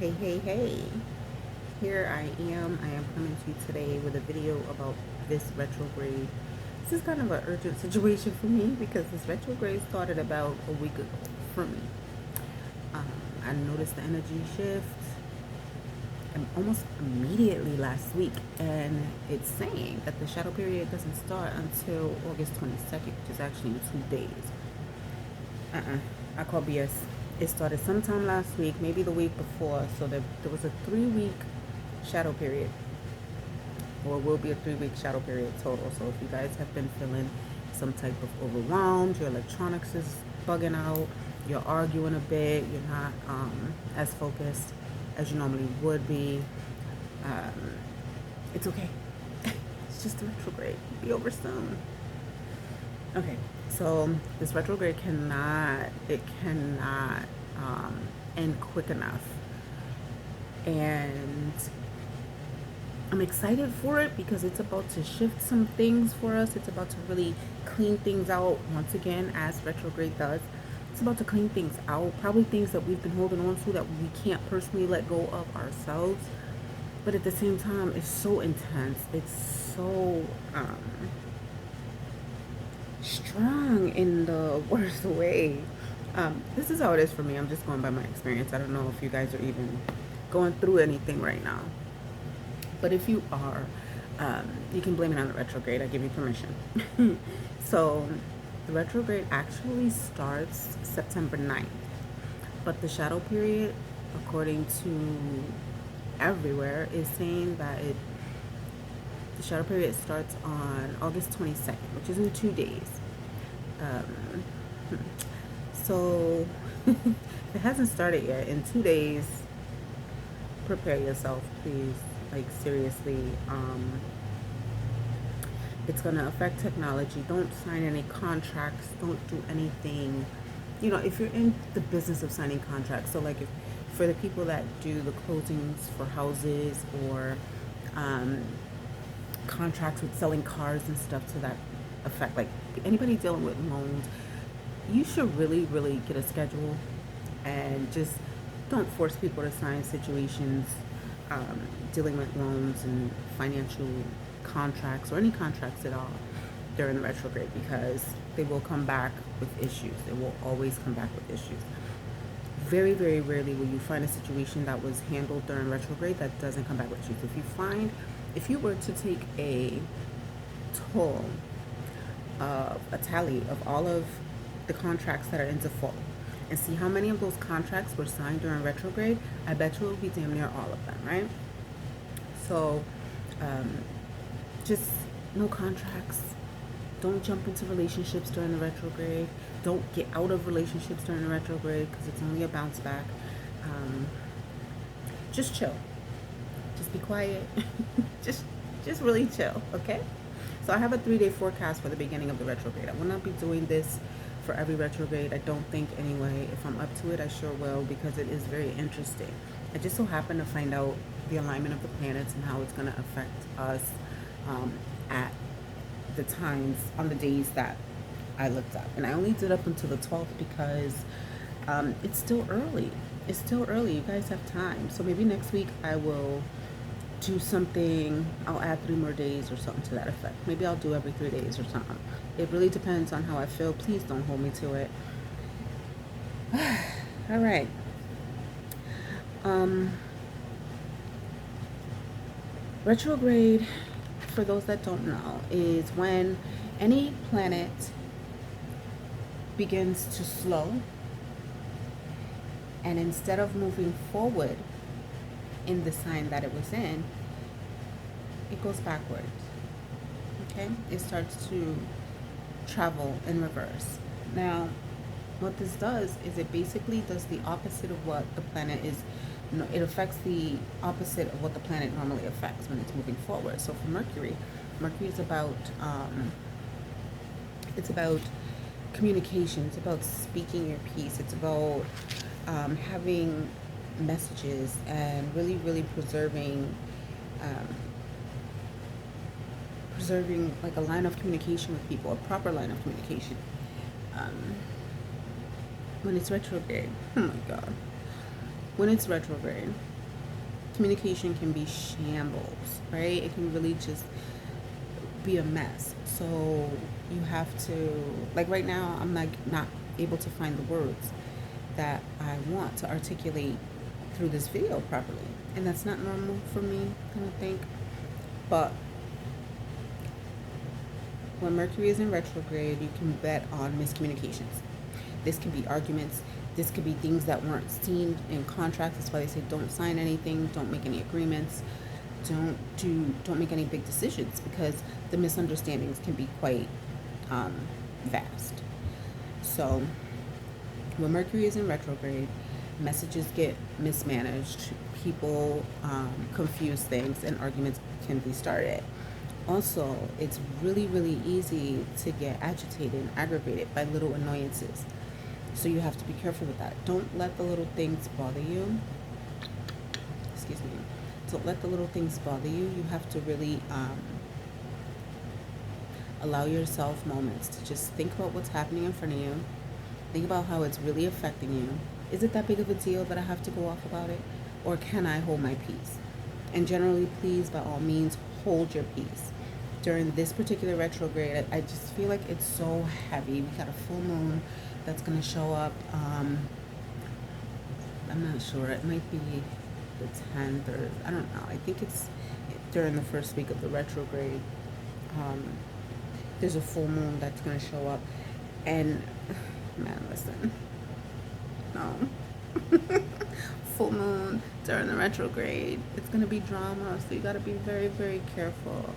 Hey, here I am. I am coming to you today with a video about this retrograde. This is kind of an urgent situation for me because this retrograde started about a week ago for me. Um, I noticed the energy shift almost immediately last week, and it's saying that the shadow period doesn't start until August 22nd, which is actually in 2 days. I call BS. It started sometime last week, maybe the week before. So there was a 3 week shadow period, or will be a 3 week shadow period total. So if you guys have been feeling some type of overwhelmed, your electronics is bugging out, you're arguing a bit, you're not as focused as you normally would be, um, it's okay. It's just a retrograde. It'll be over soon. Okay, so this retrograde cannot end quick enough. And I'm excited for it because it's about to shift some things for us. It's about to really clean things out once again, as retrograde does. It's about to clean things out, probably things that we've been holding on to that we can't personally let go of ourselves. But at the same time, it's so intense. It's so strong in the worst way. This is how it is for me. I'm just going by my experience. I don't know if you guys are even going through anything right now. But if you are, you can blame it on the retrograde. I give you permission. So the retrograde actually starts September 9th. But the shadow period, according to everywhere, is saying that the shadow period starts on August 22nd, which is in 2 days. Um, so it hasn't started yet. In 2 days, prepare yourself, please. Like, seriously. It's going to affect technology. Don't sign any contracts. Don't do anything. If you're in the business of signing contracts, so like if for the people that do the closings for houses, or contracts with selling cars and stuff to that effect, like anybody dealing with loans, you should really, really get a schedule and just don't force people to sign situations dealing with loans and financial contracts, or any contracts at all, during the retrograde, because they will come back with issues. They will always come back with issues. Very, very rarely will you find a situation that was handled during retrograde that doesn't come back with issues. If you were to take a toll of a tally of all of the contracts that are in default and see how many of those contracts were signed during retrograde, I bet you it will be damn near all of them, right? So just no contracts. Don't jump into relationships during the retrograde. Don't get out of relationships during the retrograde, because it's only a bounce back. Just chill. Just be quiet. just really chill, okay? So I have a 3-day forecast for the beginning of the retrograde. I will not be doing this for every retrograde, I don't think, anyway. If I'm up to it, I sure will, because it is very interesting. I just so happen to find out the alignment of the planets and how it's going to affect us at the times, on the days that I looked up. And I only did up until the 12th because it's still early. It's still early. You guys have time. So maybe next week I will do something. I'll add 3 more days or something to that effect. Maybe I'll do every 3 days or something. It really depends on how I feel. Please don't hold me to it. All right. Retrograde, for those that don't know, is when any planet begins to slow, and instead of moving forward in the sign that it was in, it goes backwards. Okay? It starts to travel in reverse. Now, what this does is it basically does the opposite of what the planet is. It affects the opposite of what the planet normally affects when it's moving forward. So for Mercury is about communication. It's about speaking your piece. It's about having messages and really, really preserving like a line of communication with people, a proper line of communication. When it's retrograde, oh my god, when it's retrograde, communication can be shambles, right? It can really just be a mess. So you have to, like right now, I'm like not able to find the words that I want to articulate through this video properly. And that's not normal for me, I don't think. But when Mercury is in retrograde, you can bet on miscommunications. This can be arguments. This could be things that weren't seen in contracts. That's why they say don't sign anything, don't make any agreements, don't make any big decisions, because the misunderstandings can be quite vast. So when Mercury is in retrograde, messages get mismanaged, people confuse things, and arguments can be started. Also, it's really, really easy to get agitated and aggravated by little annoyances. So you have to be careful with that. Don't let the little things bother you. Excuse me. Don't let the little things bother you. You have to really allow yourself moments to just think about what's happening in front of you. Think about how it's really affecting you. Is it that big of a deal that I have to go off about it? Or can I hold my peace? And generally, please, by all means, hold your peace. During this particular retrograde, I just feel like it's so heavy. We got a full moon that's going to show up. I'm not sure. It might be the 10th, or I don't know. I think it's during the first week of the retrograde. There's a full moon that's going to show up. And, man, listen. No. Full moon during the retrograde, it's going to be drama, so you got to be very, very careful.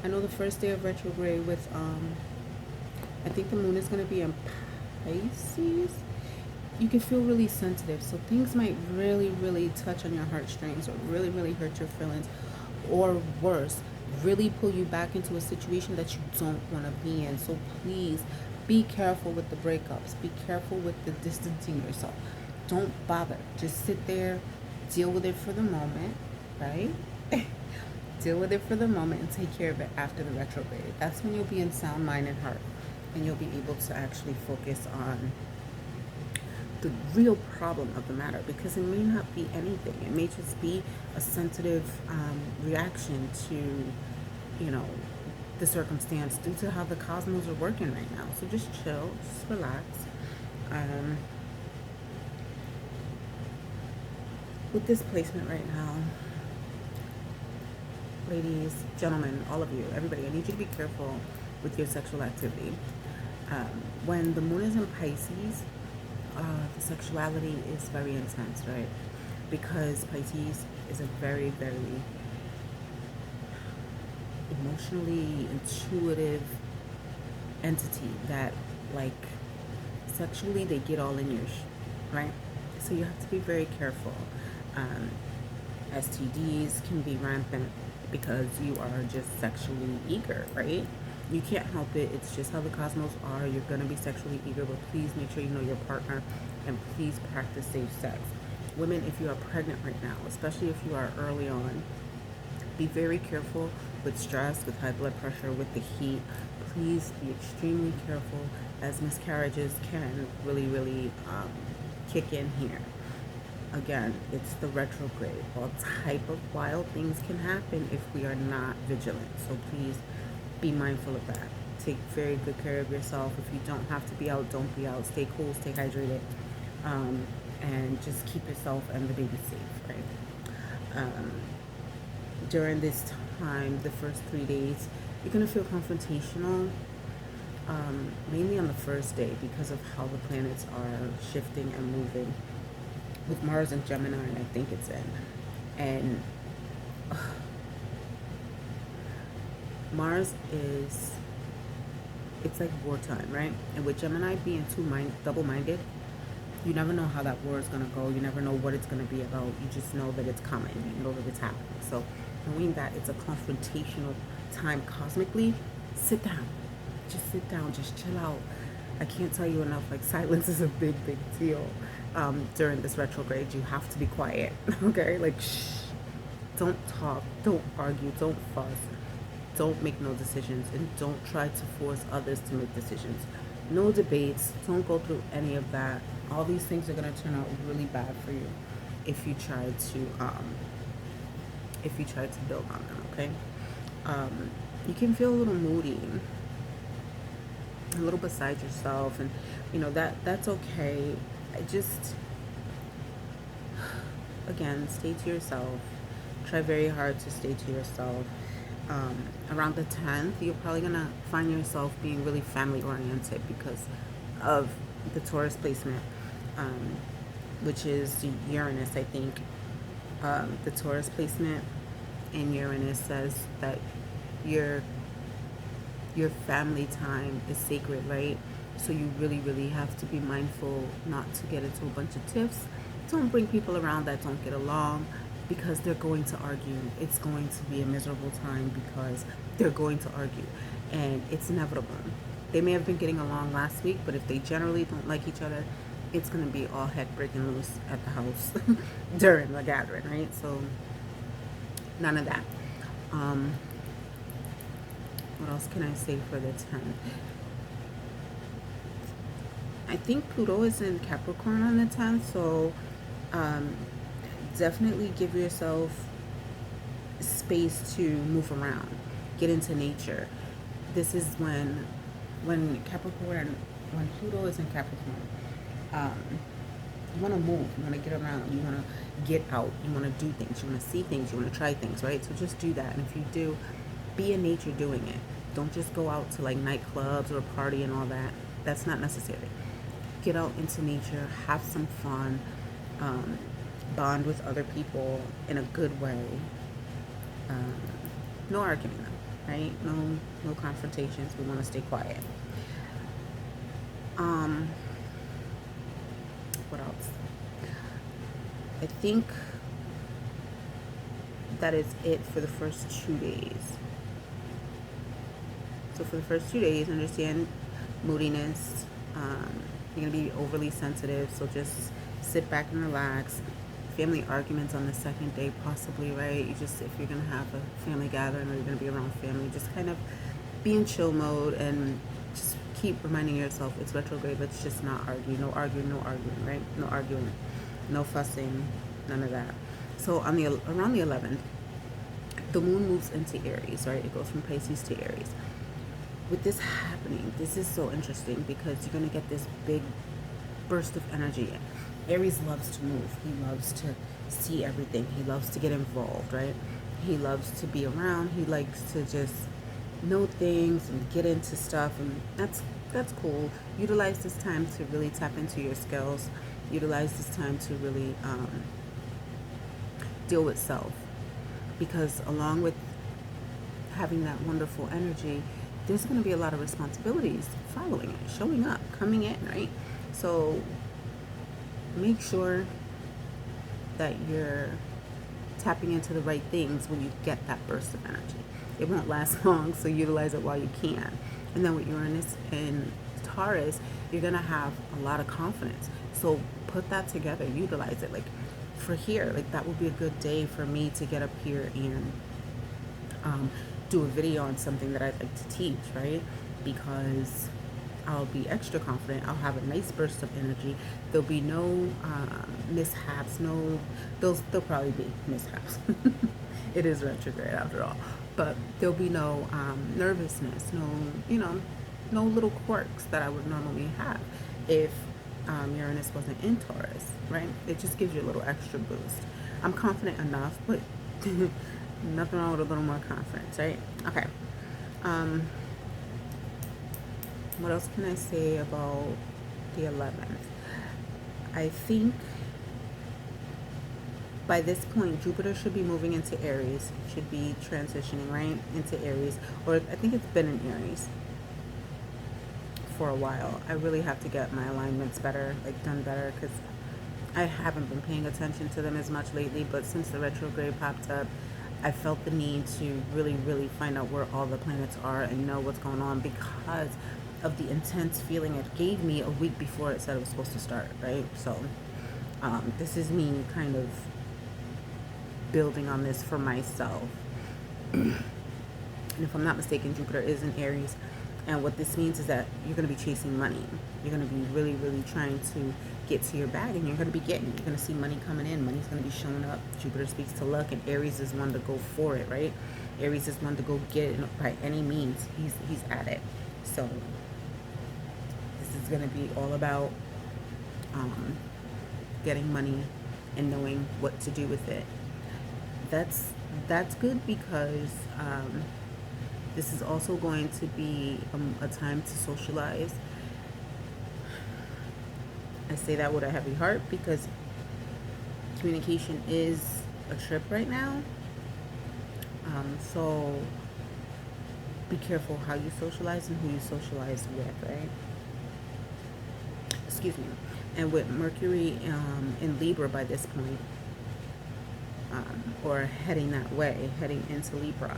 I know the first day of retrograde with I think the moon is going to be in Pisces. You can feel really sensitive, so things might really, really touch on your heartstrings, or really, really hurt your feelings, or worse, really pull you back into a situation that you don't want to be in. So please be careful with the breakups. Be careful with the distancing yourself. Don't bother. Just sit there, deal with it for the moment, right? Deal with it for the moment and take care of it after the retrograde. That's when you'll be in sound mind and heart, and you'll be able to actually focus on the real problem of the matter, because it may not be anything. It may just be a sensitive reaction to, the circumstance due to how the cosmos are working right now. So just chill, just relax. With this placement right now, ladies, gentlemen, all of you, everybody, I need you to be careful with your sexual activity. When the moon is in Pisces, the sexuality is very intense, right? Because Pisces is a very, very emotionally intuitive entity that, like, sexually they get all in your right? So you have to be very careful. STDs can be rampant because you are just sexually eager, right? You can't help it. It's just how the cosmos are. You're going to be sexually eager, but please make sure you know your partner, and please practice safe sex. Women, if you are pregnant right now, especially if you are early on, be very careful with stress, with high blood pressure, with the heat. Please be extremely careful, as miscarriages can really, really kick in here. Again, it's the retrograde. All type of wild things can happen if we are not vigilant. So please be mindful of that. Take very good care of yourself. If you don't have to be out, don't be out. Stay cool, stay hydrated, and just keep yourself and the baby safe, right? During this time, the first 3 days, you're going to feel confrontational, mainly on the first day because of how the planets are shifting and moving. With Mars and Gemini, I think it's in. And Mars is, it's like wartime, right? And with Gemini being double-minded, you never know how that war is going to go. You never know what it's going to be about. You just know that it's coming. You know that it's happening. So knowing that it's a confrontational time cosmically, sit down. Just sit down. Just chill out. I can't tell you enough. Like, silence is a big, big deal. During this retrograde, you have to be quiet. Okay? Like, shh. Don't talk. Don't argue. Don't fuss. Don't make no decisions. And don't try to force others to make decisions. No debates. Don't go through any of that. All these things are going to turn out really bad for you if you try to if you try to build on them, okay? You can feel a little moody, a little beside yourself, and that's okay. I just, again, stay to yourself. Try very hard to stay to yourself. Around the 10th, you're probably gonna find yourself being really family oriented because of the Taurus placement, um, which is Uranus, I think. The Taurus placement in Uranus says that your your family time is sacred, right? So you really, really have to be mindful not to get into a bunch of tiffs. Don't bring people around that don't get along because they're going to argue. It's going to be a miserable time because they're going to argue, and it's inevitable. They may have been getting along last week, but if they generally don't like each other, it's going to be all heck breaking loose at the house during the gathering, right? So none of that. Um, what else can I say for the 10th? I think Pluto is in Capricorn on the 10th, so um, definitely give yourself space to move around, get into nature. This is when Capricorn, when Pluto is in Capricorn, um, you want to move, you want to get around, you want to get out, you want to do things, you want to see things, you want to try things, right? So just do that. And if you do, be in nature doing it. Don't just go out to like nightclubs or party and all that. That's not necessary. Get out into nature, have some fun, bond with other people in a good way. Um, no arguing though, right? No confrontations. We want to stay quiet. What else? I think that is it for the first 2 days. So for the first 2 days, understand moodiness. You're going to be overly sensitive, so just sit back and relax. Family arguments on the second day, possibly, right? You just, if you're going to have a family gathering or you're going to be around family, just kind of be in chill mode and just keep reminding yourself it's retrograde. Let's just not argue. No arguing, no arguing, right? No arguing, no fussing, none of that. So on the around the 11th, the moon moves into Aries, right? It goes from Pisces to Aries. With this happening, this is so interesting because you're going to get this big burst of energy. Aries loves to move. He loves to see everything. He loves to get involved, right? He loves to be around. He likes to just know things and get into stuff, and that's cool. Utilize this time to really tap into your skills. Utilize this time to really deal with self, because along with having that wonderful energy, there's going to be a lot of responsibilities following it, showing up, coming in, right? So make sure that you're tapping into the right things when you get that burst of energy. It won't last long, so utilize it while you can. And then with Uranus and Taurus, you're going to have a lot of confidence. So put that together, utilize it. Like for here, like that would be a good day for me to get up here and do a video on something that I'd like to teach, right? Because I'll be extra confident. I'll have a nice burst of energy. There'll be no mishaps. There'll probably be mishaps. It is retrograde after all, but there'll be no nervousness. No little quirks that I would normally have if Uranus wasn't in Taurus, right? It just gives you a little extra boost. I'm confident enough, but nothing wrong with a little more confidence, right? Okay. What else can I say about the 11th? I think by this point, Jupiter should be moving into Aries. Should be transitioning, right, into Aries. Or I think it's been in Aries for a while. I really have to get my alignments better, like done better, because I haven't been paying attention to them as much lately. But since the retrograde popped up, I felt the need to really, really find out where all the planets are and know what's going on, because of the intense feeling it gave me a week before it said it was supposed to start, right? So this is me kind of building on this for myself. And if I'm not mistaken, Jupiter is in Aries And what this means is that you're going to be chasing money. You're going to be really, really trying to get to your bag, and you're going to be getting it. You're going to see money coming in. Money's going to be showing up. Jupiter speaks to luck, and Aries is one to go for it, right? Aries is one to go get it by any means. He's at it. So this is going to be all about getting money and knowing what to do with it. That's good because this is also going to be a time to socialize. I say that with a heavy heart because communication is a trip right now. So be careful how you socialize and who you socialize with, right? Excuse me. And with Mercury in Libra by this point, or heading that way, heading into Libra,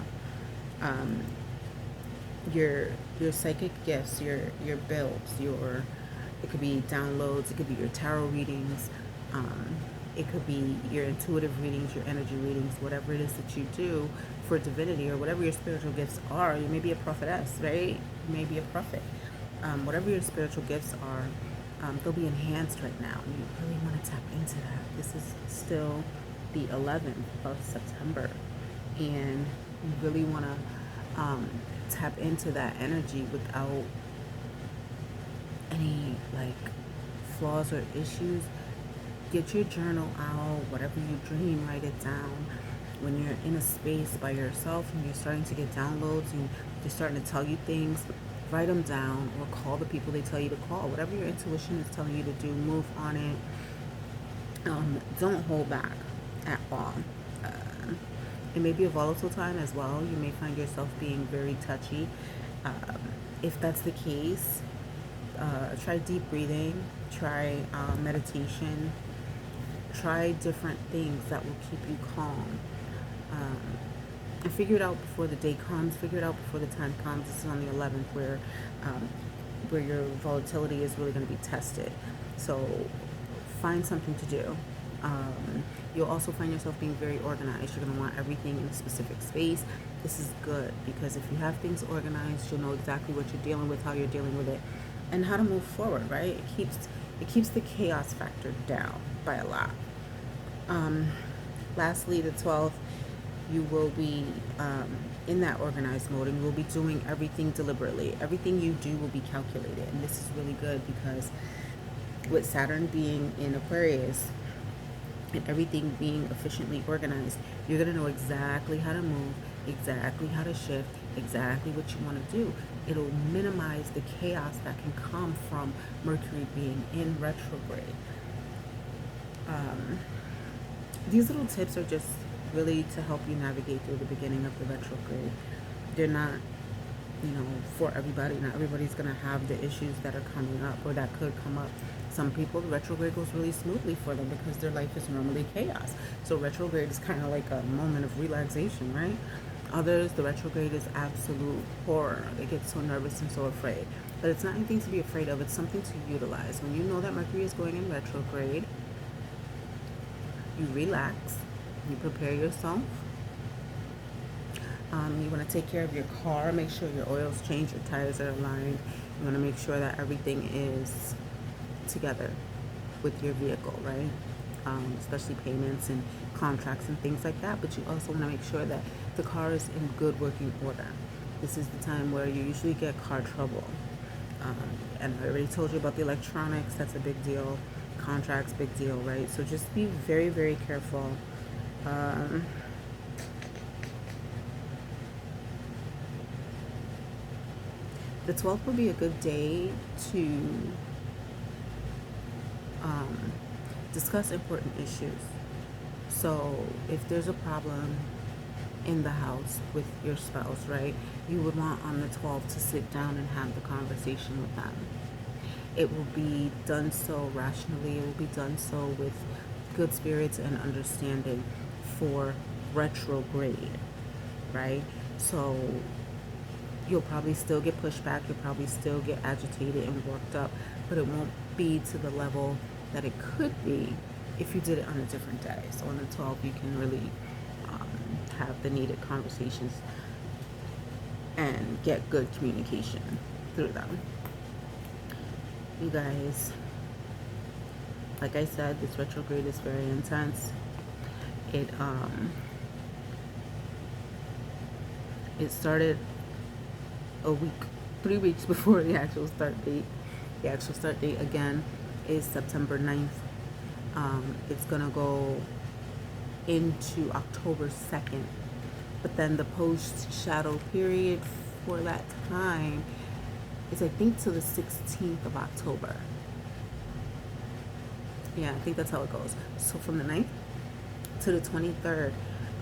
your psychic gifts, your builds, it could be downloads, it could be your tarot readings, it could be your intuitive readings, your energy readings, whatever it is that you do for divinity or whatever your spiritual gifts are. You may be a prophetess, right? You may be a prophet. Whatever your spiritual gifts are, they'll be enhanced right now. You really want to tap into that. This is still the 11th of September, and you really want to tap into that energy without any flaws or issues. Get your journal out. Whatever you dream, write it down. When you're in a space by yourself and you're starting to get downloads and they're starting to tell you things, write them down or call the people they tell you to call. Whatever your intuition is telling you to do, move on it. Don't hold back at all. It may be a volatile time as well. You may find yourself being very touchy. If that's the case, try deep breathing, try meditation, try different things that will keep you calm. And figure it out before the day comes, figure it out before the time comes. This is on the 11th where your volatility is really going to be tested. So find something to do. You'll also find yourself being very organized. You're going to want everything in a specific space. This is good because if you have things organized, you'll know exactly what you're dealing with, how you're dealing with it, and how to move forward, right? It keeps the chaos factor down by a lot. Lastly, the 12th, you will be in that organized mode, and you will be doing everything deliberately. Everything you do will be calculated, and this is really good because with Saturn being in Aquarius and everything being efficiently organized, you're going to know exactly how to move, exactly how to shift, exactly what you want to do. It'll minimize the chaos that can come from Mercury being in retrograde. These little tips are just really to help you navigate through the beginning of the retrograde. They're not, for everybody. Not everybody's going to have the issues that are coming up or that could come up. Some people, the retrograde goes really smoothly for them because their life is normally chaos. So retrograde is kind of like a moment of relaxation, right? Others, the retrograde is absolute horror. They get so nervous and so afraid. But it's not anything to be afraid of. It's something to utilize. When you know that Mercury is going in retrograde, you relax. You prepare yourself. You want to take care of your car. Make sure your oil's changed, your tires are aligned. You want to make sure that everything is together with your vehicle, right? Especially payments and contracts and things like that. But you also want to make sure that the car is in good working order. This is the time where you usually get car trouble. And I already told you about the electronics. That's a big deal. Contracts, big deal, right? So just be very, very careful. The 12th would be a good day to discuss important issues. So if there's a problem in the house with your spouse, right, you would want on the 12th to sit down and have the conversation with them. It will be done so rationally. It will be done so with good spirits and understanding for retrograde, right? So you'll probably still get pushback. You'll probably still get agitated and worked up, but it won't be to the level that it could be if you did it on a different day. So on the 12th, you can really have the needed conversations and get good communication. through them. You guys, like I said, this retrograde is very intense. It started a week, 3 weeks before the actual start date. The actual start date again is September 9th. It's gonna go into October 2nd, but then the post shadow period for that time is, I think, to the 16th of October. Yeah, I think that's how it goes. So from the 9th to the 23rd,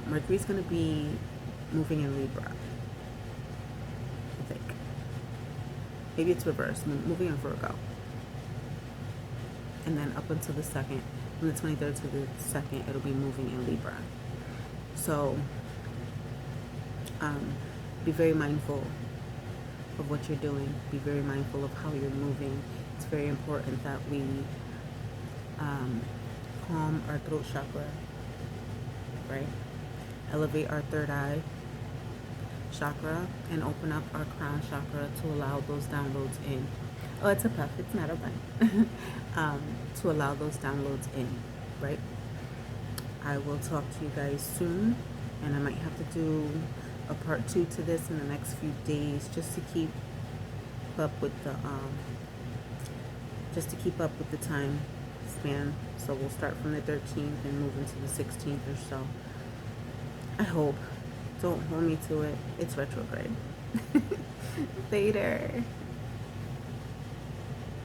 Mercury's going to be moving in Libra, I think. Maybe it's reversed, moving in Virgo. And then up until the 2nd, from the 23rd to the 2nd, it'll be moving in Libra. So be very mindful of what you're doing. Be very mindful of how you're moving. It's very important that we calm our throat chakra, right? Elevate our third eye chakra and open up our crown chakra to allow those downloads in. Oh, it's a puff, it's not a bun. To allow those downloads in, right? I will talk to you guys soon, and I might have to do a part 2 to this in the next few days, just to keep up with the time span. So we'll start from the 13th and move into the 16th or so. I hope. Don't hold me to it. It's retrograde. Later.